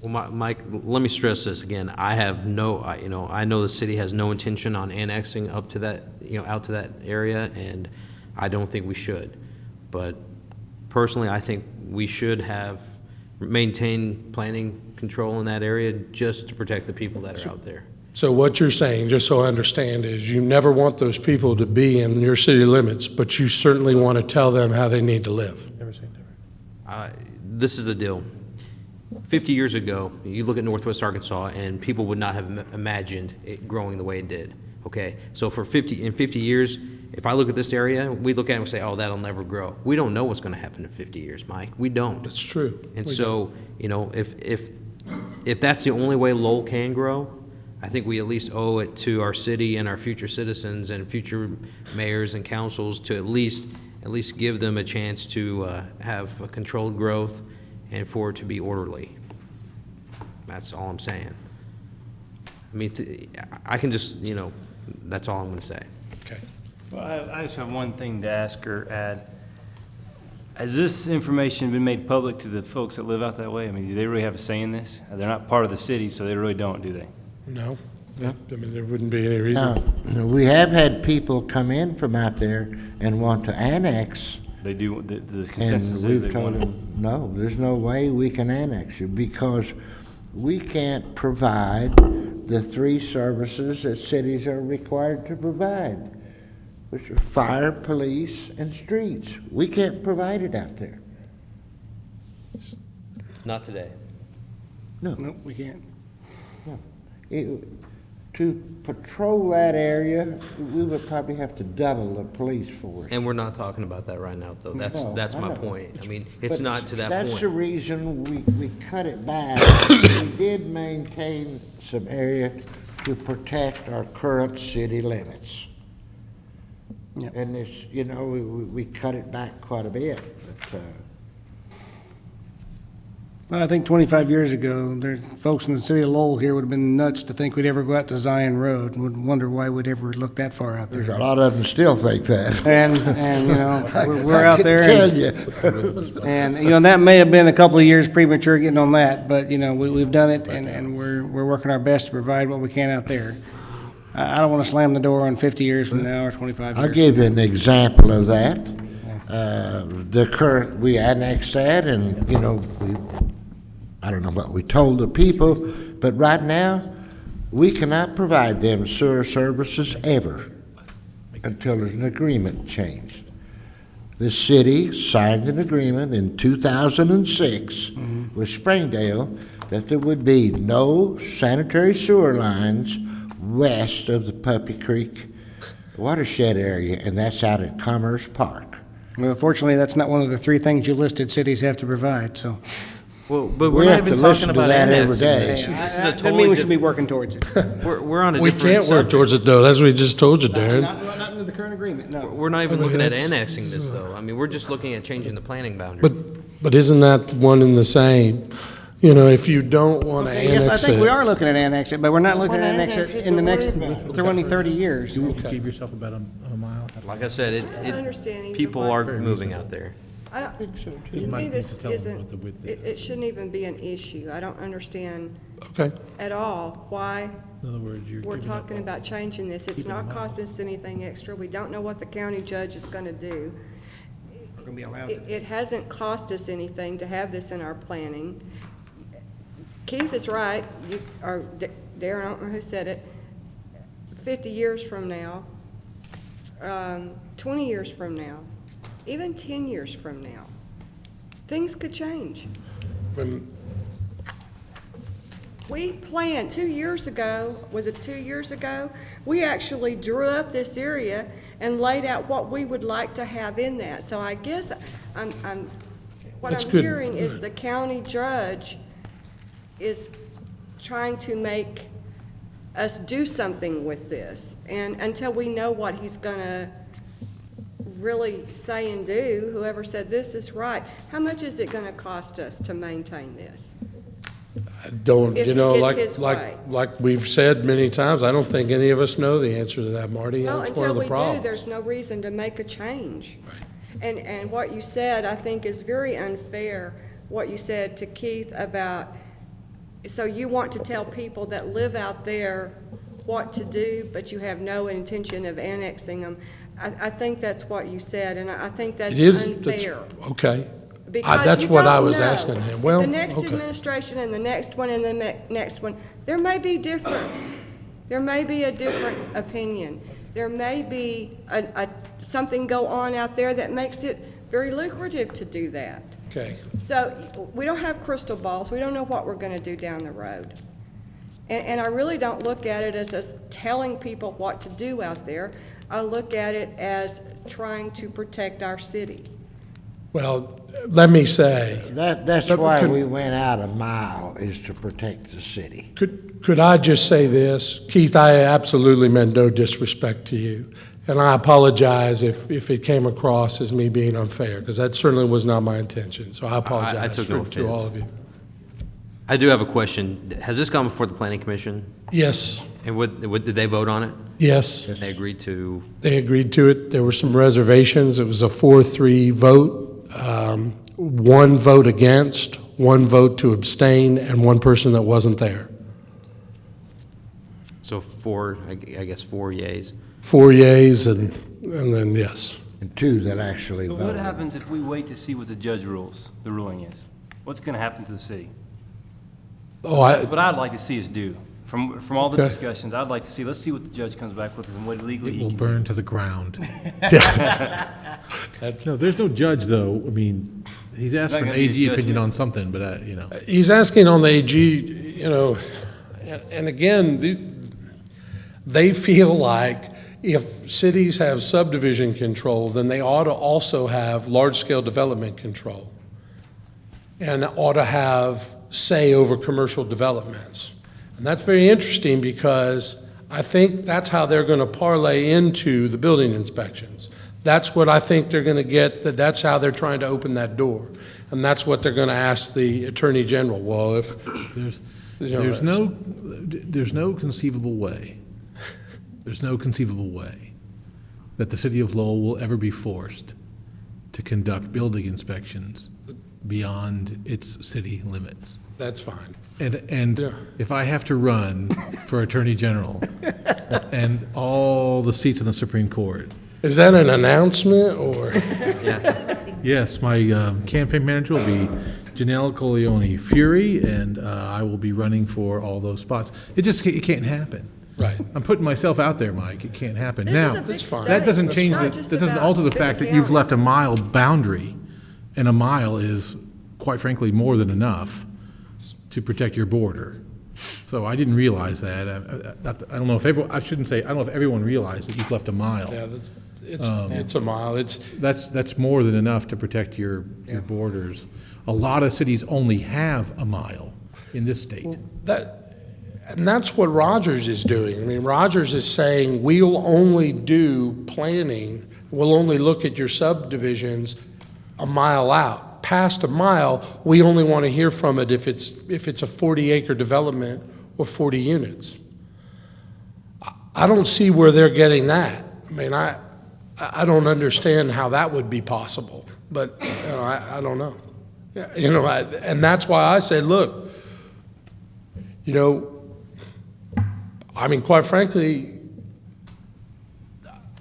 Well, Mike, let me stress this again. I know the city has no intention on annexing up to that, out to that area, and I don't think we should. But personally, I think we should maintain planning control in that area just to protect the people that are out there. So what you're saying, just so I understand, is you never want those people to be in your city limits, but you certainly want to tell them how they need to live. This is the deal. 50 years ago, you look at Northwest Arkansas, and people would not have imagined it growing the way it did. Okay, so in 50 years, if I look at this area, we look at it and we say, "Oh, that'll never grow." We don't know what's going to happen in 50 years, Mike. We don't. That's true. And so, if that's the only way Lowell can grow, I think we at least owe it to our city and our future citizens and future mayors and councils to at least give them a chance to have a controlled growth and for it to be orderly. That's all I'm saying. I mean, I can just, that's all I'm going to say. Okay. Well, I just have one thing to ask or add. Has this information been made public to the folks that live out that way? I mean, do they really have a say in this? They're not part of the city, so they really don't, do they? No, I mean, there wouldn't be any reason. Now, we have had people come in from out there and want to annex, They do, the and consensus is we've they told want to. them, no, there's no way we can annex you, because we can't provide the three services that cities are required to provide, which are fire, police, and streets. We can't provide it out there. Not today. Nope, we can't. To patrol that area, we would probably have to double the police force. And we're not talking about that right now, though. That's, No, that's I my know. point. I mean, it's But not to that That's the point. reason we cut it back. We did maintain some area to protect our current city limits. Yep. And this, you know, we cut it back quite a bit, but, Well, I think 25 years ago, there, folks in the city of Lowell here would have been nuts to think we'd ever go out to Zion Road, and would wonder why we'd ever look that far out there's a there. lot of them still think that. And, you know, we're out there. I and- can tell you. And, you know, that may have been a couple of years premature getting on that, but, you know, we've done it, and we're working our best to provide what we can out there. I don't want to slam the door on 50 years from now or 25 years. I'll give you an example of that. We annexed that, and, you know, I don't know what we told the people, but right now, we cannot provide them sewer services ever until there's an agreement changed. The city signed an agreement in 2006 with Springdale that there would be no sanitary sewer lines west of the Puppy Creek watershed area, and that's out at Commerce Park. Well, fortunately, that's not one of the three things you listed cities have to provide, so. Well, but We we're not have even to talking listen to about that every annexing day. this. This is a Doesn't totally mean we should be different, working towards it. we're on a We different can't work subject. towards it, though. That's what we just told you, Darren. Not under the current agreement, no. We're not even I mean, looking at that's- annexing this, though. I mean, we're just looking at changing the planning boundary. But isn't that one and the same? You know, if you don't want to Okay, yes, I annex think we it, are looking at annex it, but we're not looking Wanna at annex annex it it, in the don't next worry about it. 20, 30 years. You can give yourself about a mile. Like I said, I don't understand either people way. are moving out there. I don't, Just to might me, need this to tell them isn't, what the width it shouldn't even be an issue. I don't understand okay. at all why In other words, you're we're giving up talking about changing this. It's Keep it in not mind. costing us anything extra. We don't know what the county judge is gonna do. We're gonna be allowed It, it hasn't cost us anything to have this in our planning. Keith is right, or Darren, I don't know who said it, 50 years from now, 20 years from now, even 10 years from now, things could change. When- We planned 2 years ago, was it 2 years ago? We actually drew up this area and laid out what we would like to have in that. So I guess what That's I'm good. hearing is the county judge is trying to make us do something with this. And until we know what he's gonna really say and do, whoever said this is right, how much is it gonna cost us to maintain this? I don't, If you he know, gets his way. like we've said many times, I don't think any of us know the answer to that, Marty. Well, That's one until of the we do, problems. there's no reason to make a change. And what you said, I think, is very unfair, what you said to Keith about, so you want to tell people that live out there what to do, but you have no intention of annexing them. I think that's what you said, and I think that's It is, that's, unfair. okay. Because That's you what I don't was know. asking him. Well, The next okay. administration and the next one and the next one, there may be difference. There may be a different opinion. There may be something go on out there that makes it very lucrative to do that. Okay. So we don't have crystal balls. We don't know what we're going to do down the road. And I really don't look at it as us telling people what to do out there. I look at it as trying to protect our city. Well, let me say, That's But why could- we went out a mile, is to protect the city. could I just say this? Keith, I absolutely meant no disrespect to you. And I apologize if it came across as me being unfair, because that certainly was not my intention. So I apologize took no to all offense. of you. I do have a question. Has this gone before the planning commission? Yes, And what, did they vote on it? yes. They agreed to, They agreed to it. There were some reservations. It was a 4-3 vote. one vote against, one vote to abstain, and one person that wasn't there. So four, I guess 4 yays. 4 yays and then yes. And 2 that actually So what voted. happens if we wait to see what the judge rules, the ruling is? What's gonna happen to the city? Oh, That's what I'd like to see us do. From all the Okay. discussions, I'd like to see, let's see what the judge comes back with and what legally It he will can. burn to the ground. yeah. No, there's no judge, though. I mean, he's asked Not for an gonna be a AG opinion judgment. on something, but, you know. He's asking on the AG, you know, and again, they feel like if cities have subdivision control, then they ought to also have large-scale development control and ought to have say over commercial developments. And that's very interesting because I think that's how they're going to parlay into the building inspections. That's what I think they're going to get, that's how they're trying to open that door. And that's what they're going to ask the Attorney General. Well, if, There's, you know, there's no conceivable way, that the city of Lowell will ever be forced to conduct building inspections beyond its city limits. that's fine. And Yeah. if I have to run for Attorney General and all the seats in the Supreme Court, Is that an announcement or? yes, my campaign manager will be Janelle Coleoni Fury, and I will be running for all those spots. It can't happen. Right. I'm putting myself out there, Mike. It can't happen. This Now, is a big fine. that doesn't state. change, It's the- not just that doesn't about alter the Bibb fact that you've County. left a mile boundary, and a mile is, quite frankly, more than enough to protect your border. So I didn't realize that. I don't know if everyone, I shouldn't say, I don't know if everyone realized that you've left a mile. Yeah, it's a mile. That's more than enough to protect your borders. A lot of cities only have a mile in this state. And that's what Rogers is doing. I mean, Rogers is saying, we'll only do planning, we'll only look at your subdivisions a mile out. Past a mile, we only want to hear from it if it's a 40-acre development or 40 units. I don't see where they're getting that. I mean, I don't understand how that would be possible, but, you know, I don't know. Yeah, you know, and that's why I say, look, you know, I mean, quite frankly,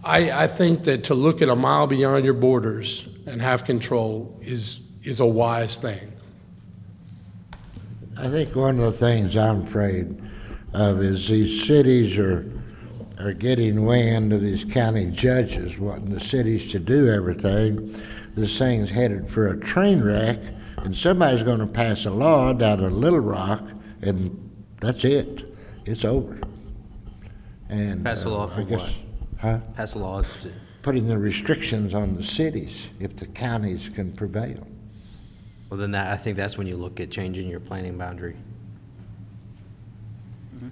I think that to look at a mile beyond your borders and have control is a wise thing. I think one of the things I'm afraid of is these cities are getting wind of these county judges wanting the cities to do everything. This thing's headed for a train wreck, and somebody's gonna pass a law down in Little Rock, and that's it. It's over. And Pass a law I for guess- what? Huh? Pass a law to, Putting the restrictions on the cities if the counties can prevail. well, then I think that's when you look at changing your planning boundary.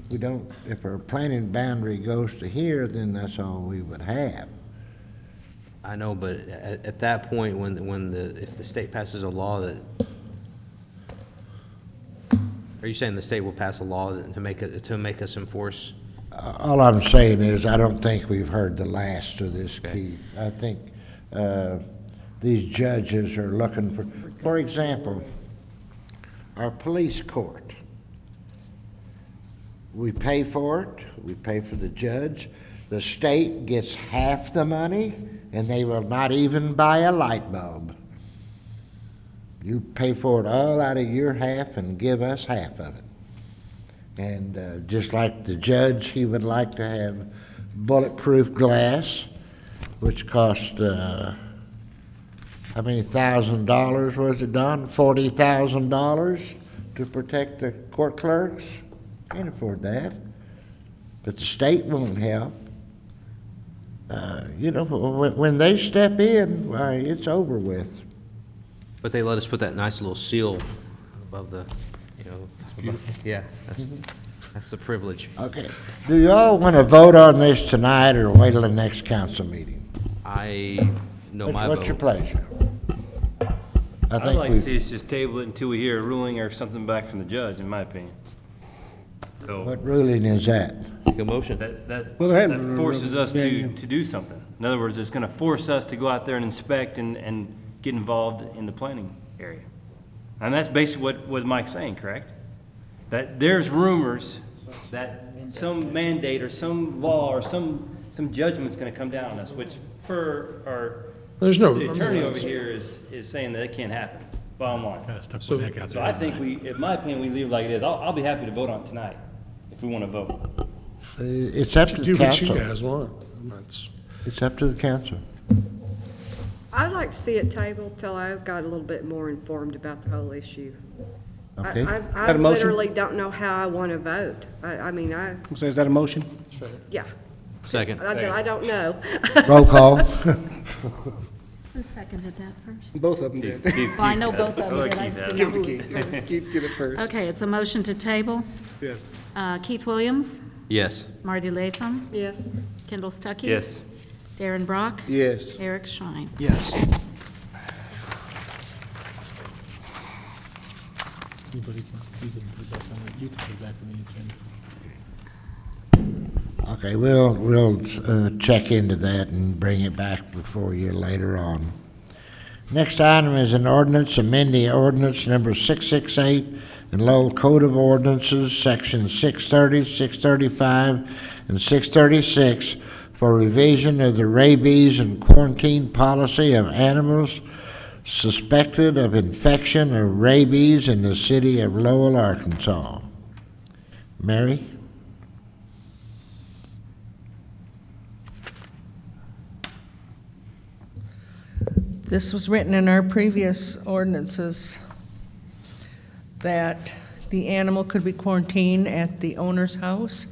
We don't, if our planning boundary goes to here, then that's all we would have. I know, but at that point, if the state passes a law that, are you saying the state will pass a law to make us enforce? All I'm saying is, I don't think we've heard the last of this, Okay. Keith. I think these judges are looking for example, our police court. We pay for it, we pay for the judge. The state gets half the money, and they will not even buy a light bulb. You pay for it all out of your half and give us half of it. And just like the judge, he would like to have bulletproof glass, which cost, how many $1,000 was it, Don? $40,000 to protect the court clerks? Can't afford that. But the state won't help. You know, when they step in, why, it's over with. But they let us put that nice little seal above the, yeah, that's the privilege. Okay. Do y'all want to vote on this tonight or wait till the next council meeting? I know my vote. What's your pleasure? I I'd think like to see us just table it until we hear a ruling or something back from the judge, in my opinion. So, what ruling is that? Make a motion. that Well, there hadn't forces us been- to do something. In other words, it's gonna force us to go out there and inspect and get involved in the planning area. And that's basically what Mike's saying, correct? That there's rumors that some mandate or some law or some judgment's gonna come down on us, which per our There's no. city attorney over here is saying that it can't happen, bottom line. So- So I think in my opinion, we leave it like it is. I'll be happy to vote on it tonight, if we wanna vote. It's up to Do the what you council. guys want. That's- It's up to the council. I'd like to see it tabled till I got a little bit more informed about the whole issue. Okay. I That a motion? literally don't know how I want to vote. I mean, So is that a motion? yeah, Second. I don't know. Roll call. Who seconded that first? Both of them did. Well, I know both of them did, I Keith just had didn't it. know who was first. Keith did it first. Okay, it's a motion to table. Yes. Keith Williams, Yes. Marty Latham, Yes. Kendall Stuckey. Yes. Darren Brock, Yes. Eric Schein. Yes. Anybody can, you can put it back on the, you can put it back on the agenda. Okay, we'll check into that and bring it back before you later on. Next item is an ordinance amending ordinance number 668 in Lowell Code of Ordinances, section 630, 635, and 636 for revision of the rabies and quarantine policy of animals suspected of infection of rabies in the city of Lowell, Arkansas. Mary? This was written in our previous ordinances, that the animal could be quarantined at the owner's house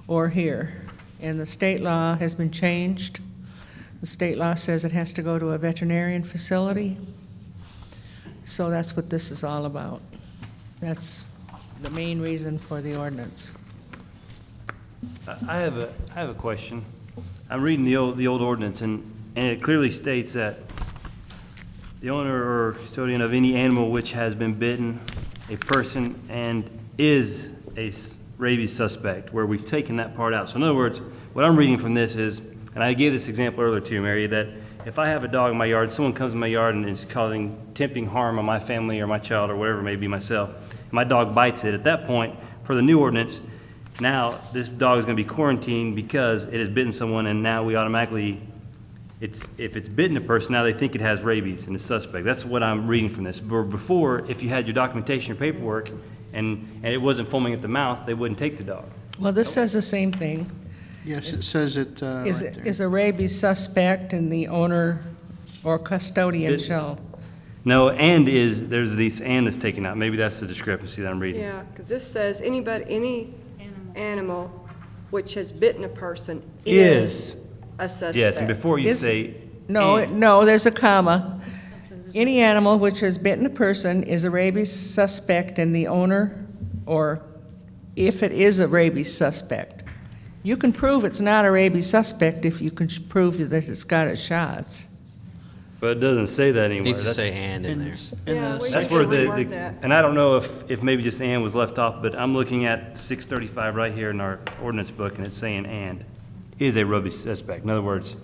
or here. And the state law has been changed. The state law says it has to go to a veterinarian facility. So that's what this is all about. That's the main reason for the ordinance. I have a question. I'm reading the old ordinance, and it clearly states that the owner or custodian of any animal which has been bitten a person and is a rabies suspect, where we've taken that part out. So in other words, what I'm reading from this is, and I gave this example earlier too, Mary, that if I have a dog in my yard, someone comes in my yard and is causing tempting harm on my family or my child or whatever it may be myself, and my dog bites it, at that point, for the new ordinance, now this dog is going to be quarantined because it has bitten someone, and now we automatically, if it's bitten a person, now they think it has rabies and it's suspect. That's what I'm reading from this. Before, if you had your documentation or paperwork and it wasn't foaming at the mouth, they wouldn't take the dog. Well, this says the same thing. Yes, it says it right there. Is a rabies suspect and the owner or custodian It- shall. No, there's this and that's taken out. Maybe that's the discrepancy that I'm reading. Yeah, because this says any animal which has bitten a person is a suspect. Yes, and before you Is- say. No, and- no, there's a comma. Any animal which has bitten a person is a rabies suspect and the owner, or if it is a rabies suspect. You can prove it's not a rabies suspect if you can prove that it's got its shots. But it doesn't say that anymore. Needs to That's- say and in there. Yeah, we That's need where to reword that. and I don't know if maybe just and was left off, but I'm looking at 635 right here in our ordinance book, and it's saying and is a rabies suspect. In other words,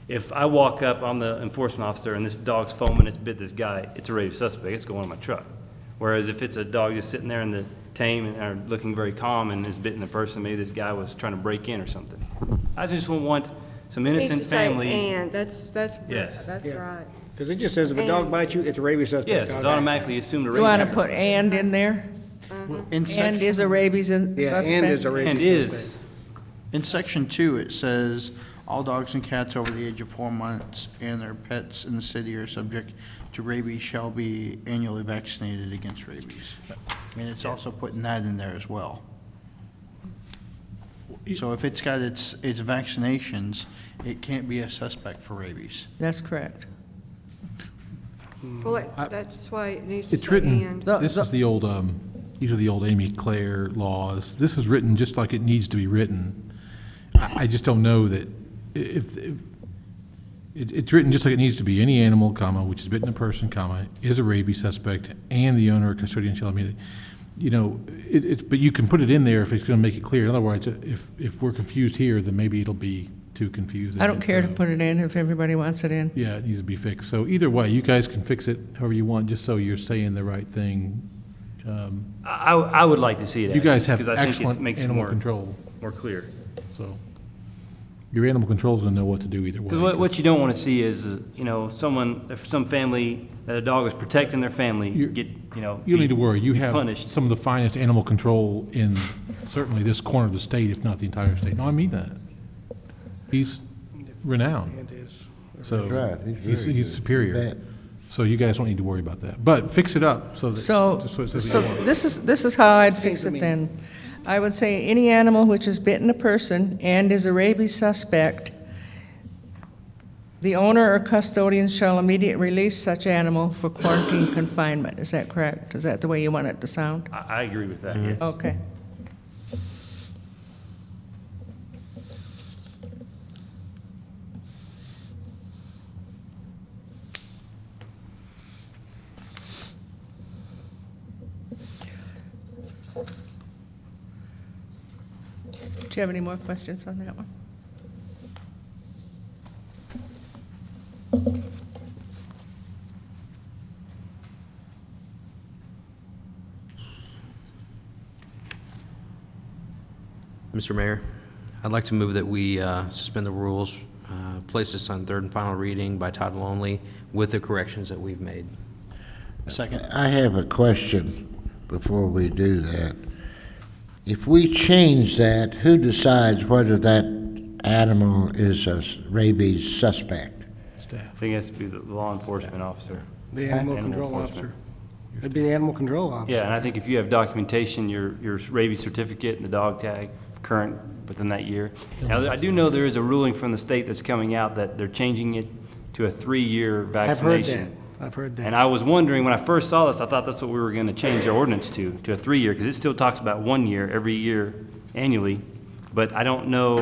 if I walk up, I'm the enforcement officer, and this dog's foaming, it's bit this guy, it's a rabies suspect, it's going in my truck. Whereas if it's a dog just sitting there in the tame and are looking very calm and is bitten a person, maybe this guy was trying to break in or something. I just want some Needs innocent to say family. and, that's Yes. right. Because it just says if a dog bites you, it's a rabies suspect. Yes, it's automatically assumed a You want to rabies. put and in there? In And is a rabies Yeah, and is a suspect? rabies And suspect. is. In section 2, it says, "All dogs and cats over the age of 4 months and their pets in the city are subject to rabies shall be annually vaccinated against rabies." I mean, it's also putting that in there as well. So if it's got its vaccinations, it can't be a suspect for rabies. That's correct. Well, that's why it needs to It's say written, and. this is the old, these are the old Amy Claire laws. This is written just like it needs to be written. I just don't know that if it's written just like it needs to be. Any animal, comma, which has bitten a person, comma, is a rabies suspect, and the owner or custodian shall immediately, you know, but you can put it in there if it's gonna make it clear. Otherwise, if we're confused here, then maybe it'll be too confusing. I don't care to So- put it in if everybody wants it in. Yeah, it needs to be fixed. So either way, you guys can fix it however you want, just so you're saying the right thing. I would like to see that. You guys have because I think it excellent makes it animal more- control, More clear. so your animal control's gonna know what to do either way. Because what you don't want to see is, if some family, that a dog is protecting their family, You don't need to worry. You be have punished. some of the finest animal control in certainly this corner of the state, if not the entire state. No, I mean that. He's renowned. It is. So That's right. He's very he's good. superior. Bet. So you guys don't need to worry about that. But fix it up so that. So, just it says so you want. this is how I'd fix it then. I would say any animal which has bitten a person and is a rabies suspect, the owner or custodian shall immediately release such animal for quarantine confinement. Is that correct? Is that the way you want it to sound? I agree with that, yes. Okay. Do you have any more questions on that one? Mr. Mayor, I'd like to move that we suspend the rules, place this on third and final reading by title only with the corrections that we've made. Second. I have a question before we do that. If we change that, who decides whether that animal is a rabies suspect? I Staff. think it has to be the law enforcement officer. The animal Animal control enforcement. officer. It'd be the animal control officer. Yeah, and I think if you have documentation, your rabies certificate and the dog tag current within that year. Now, I do know there is a ruling from the state that's coming out that they're changing it to a 3-year I've heard vaccination. that. I've heard And that. I was wondering, when I first saw this, I thought that's what we were going to change our ordinance to a 3-year, because it still talks about 1 year, every year annually. But I don't know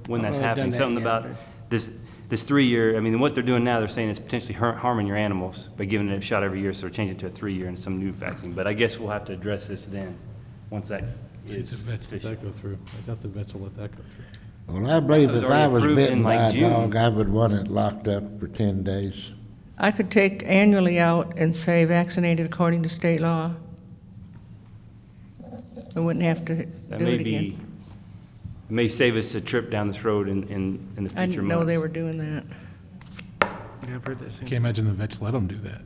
when that's Well, they've happening. done that Something yet, about this 3-year, I mean, what they're doing now, they're saying it's potentially harming your animals by giving it a shot every year, so they're changing it to a 3-year and some new vaccine. But I guess we'll have to address this then, once that See, is the vets let official. that go through. I doubt the vets will let that go through. Well, I believe That was if I already was approved bitten in, by like, a June. dog, I would want it locked up for 10 days. I could take annually out and say vaccinated according to state law. I wouldn't have to That do may it be, again. may save us a trip down this road in the I future didn't know they months. were doing that. Yeah, I've heard that. I can't imagine the vets let them do that.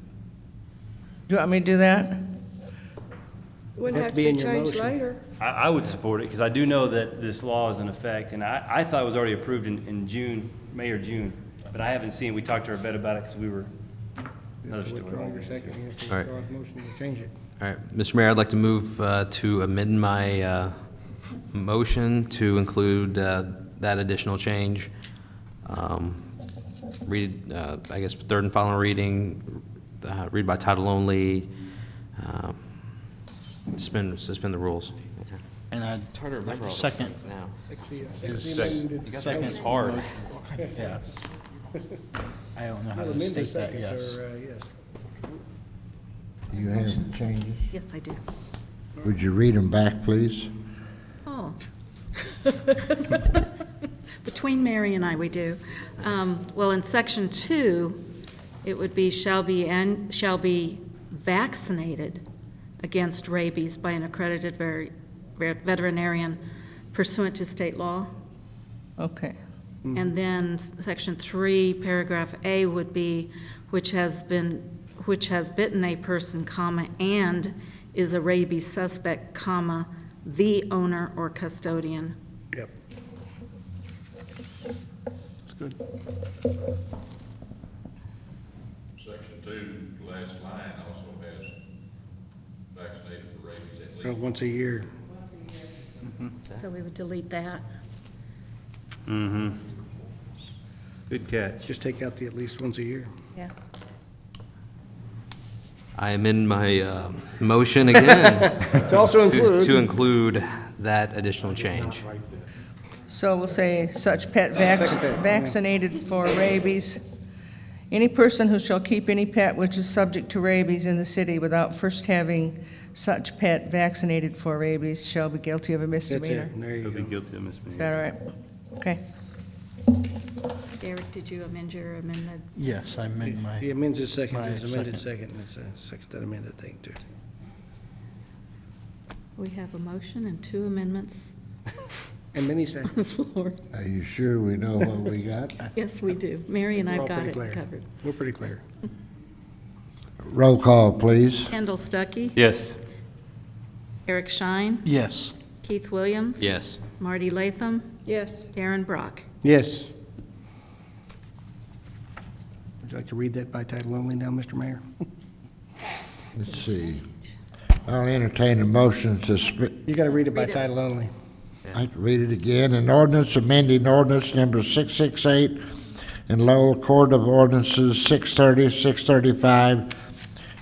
Do you want me to do that? Wouldn't Have have to be to in be your changed motion. later. I would support it, because I do know that this law is in effect, and I thought it was already approved in June, May or June, but I haven't seen, we talked to our vet about it, because we were, another story. Withdraw your second, you have to All right. withdraw the motion to change it. All right, Mr. Mayor, I'd like to move to amend my motion to include that additional change. Read, I guess, third and final reading, read by title only, suspend the rules. And I It's hard to remember all those Second. things now. second. It's hard. Yeah. I don't know how to state that, yes. Do you have the changes? Yes, I do. Would you read them back, please? Oh. Between Mary and I, we do. Well, in section 2, it would be shall be vaccinated against rabies by an accredited veterinarian pursuant to state law. Okay. And then section 3, paragraph A would be which has bitten a person, comma, and is a rabies suspect, comma, the owner or custodian. Yep. That's good. Section 2, last line also has vaccinated for rabies at Well, least. once a year. So we would delete that. Mm-hmm. Good catch. Just take out the at least once a year. Yeah. I amend my motion again. To also include. To include that additional change. So we'll say such pet vaccinated for rabies. Any person who shall keep any pet which is subject to rabies in the city without first having such pet vaccinated for rabies shall be guilty of a That's misdemeanor. it. There you He'll be go. guilty of Is misdemeanor. that all right? Okay. Eric, did you amend your amendment? Yes, I amend my. He amends his second, My his amended second. second, and it's a second that amended thing too. We have a motion and two amendments And many on seconds. the floor. Are you sure we know what we got? Yes, we do. Mary and We're I've all got pretty it clear. covered. We're pretty clear. Roll call, please. Kendall Stuckey, Yes. Eric Shine, Yes. Keith Williams. Yes. Marty Latham, Yes, Darren Brock. Yes. Would you like to read that by title only now, Mr. Mayor? Let's see. I'll entertain a motion to You got to read it by Read it. title only. I can read it again. An ordinance amending ordinance number 668 in Lowell Court of Ordinances 630, 635,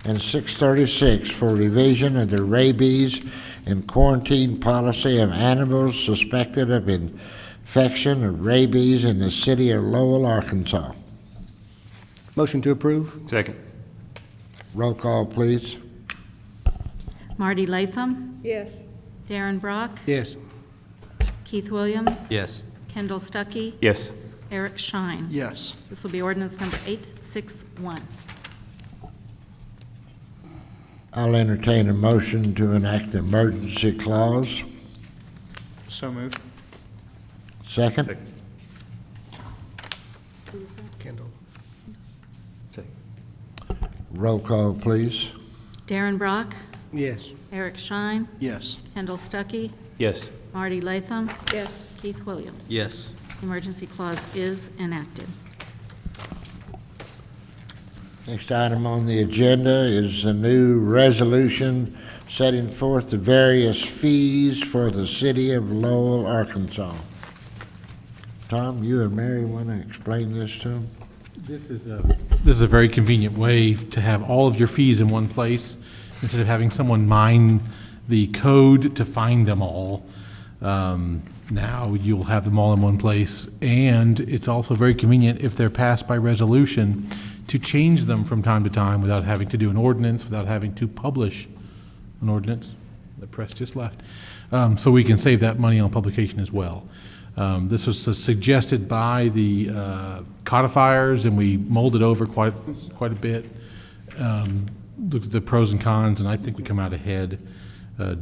and 636 for revision of the rabies and quarantine policy of animals suspected of infection of rabies in the city of Lowell, Arkansas. Motion to approve? Second. Roll call, please. Marty Latham, yes, Darren Brock, Yes. Keith Williams. Yes. Kendall Stuckey, Yes. Eric Shine. Yes. This will be ordinance number 861. I'll entertain a motion to enact the emergency clause. So moved. Second? Kendall. Roll call, please. Darren Brock, Yes. Eric Shine, Yes. Kendall Stuckey, Yes. Marty Latham, yes, Keith Williams. Yes. The emergency clause is enacted. Next item on the agenda is a new resolution setting forth the various fees for the city of Lowell, Arkansas. Tom, you and Mary want to explain this to them? This is a very convenient way to have all of your fees in one place, instead of having someone mine the code to find them all. Now you'll have them all in one place, and it's also very convenient if they're passed by resolution to change them from time to time without having to do an ordinance, without having to publish an ordinance. The press just left. So we can save that money on publication as well. This was suggested by the codifiers, and we molded over quite a bit. Looked at the pros and cons, and I think we come out ahead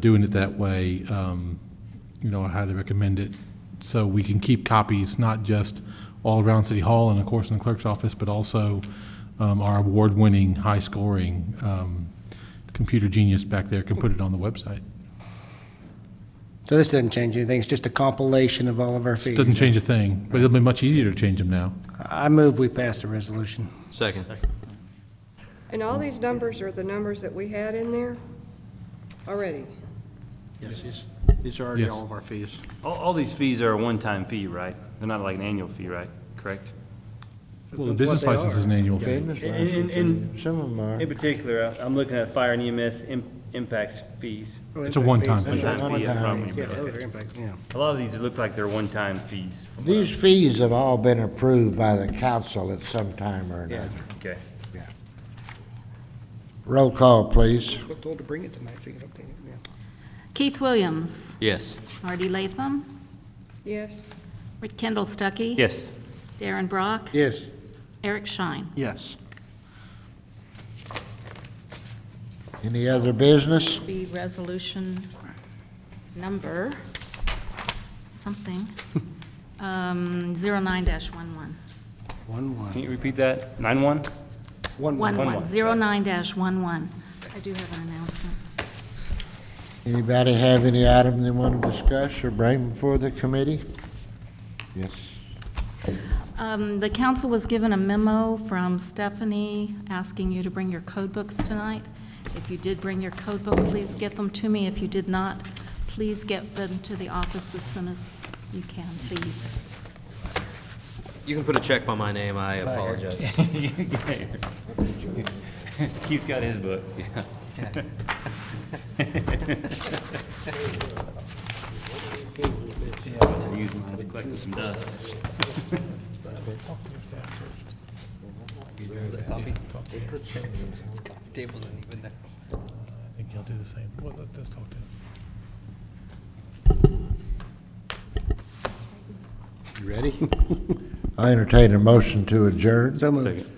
doing it that way. I highly recommend it. So we can keep copies, not just all around City Hall and, of course, in the clerk's office, but also our award-winning, high-scoring computer genius back there can put it on the website. So this doesn't change anything, it's just a compilation of all of our fees? Doesn't change a thing, but it'll be much easier to change them now. I move we pass the resolution. Second. and all these numbers are the numbers that we had in there already. Yes, these are already Yes. all of our fees. All these fees are a one-time fee, right? They're not like an annual fee, right? Correct? Well, the What business they license are. is an annual fee. Business In- license, some of them are. In particular, I'm looking at fire and EMS impacts fees. It's a one-time fee. One-time fee up front. Yeah, those are impact, yeah. A lot of these look like they're one-time fees. These fees have all been approved by the council at some time or another. Okay. Roll call, please. We're told to bring it tonight, so you can update it, yeah. Keith Williams, Yes. Marty Latham, Yes, Rick Kendall Stuckey. Yes. Darren Brock, Yes. Eric Shine. Yes. Any other business? Be resolution number something, 09-11. 1-1. Can you repeat that? 9-1? 1-1. 09-11. I do have an announcement. Anybody have any item they want to discuss or bring before the committee? Yes. The council was given a memo from Stephanie asking you to bring your code books tonight. If you did bring your code book, please get them to me. If you did not, please get them to the office as soon as you can, please. You can put a check by my name, I apologize. Keith's got his book. It's collecting some dust. I think he'll do the same. Well, let's talk to him. You ready? I entertain a motion to adjourn. So moved. Second.